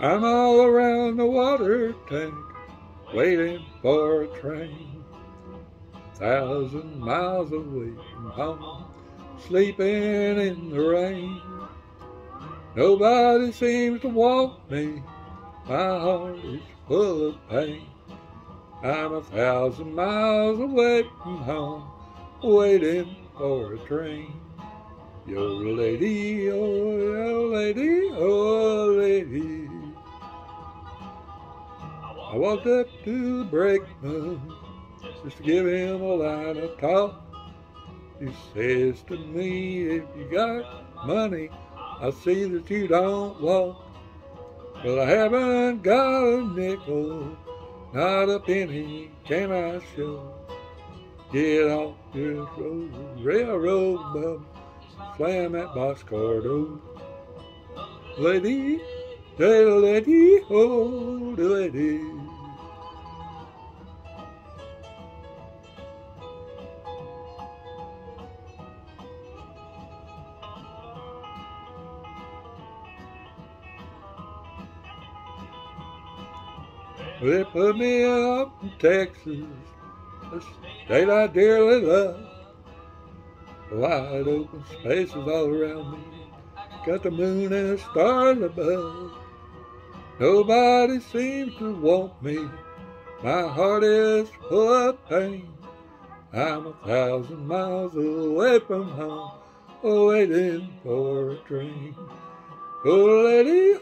I'm all around the water tank, waiting for a train. 1,000 miles away from home, sleeping in the rain. Nobody seems to want me, my heart is full of pain. I'm 1,000 miles away from home, waiting for a train. Yo lady, oh yo lady, oh lady. I walked up to the brakeman just to give him a line of talk. He says to me, if you got money, I see that you don't walk. Well, I haven't got a nickel, not a penny can I show. Get off this road, railroad bub, slam that boxcar door. Lady, the lady, oh, the lady. They put me up in Texas, a state I dearly love. Wide open spaces all around me, got the moon and the stars above. Nobody seems to want me, my heart is full of pain. I'm 1,000 miles away from home, waiting for a train. Oh lady,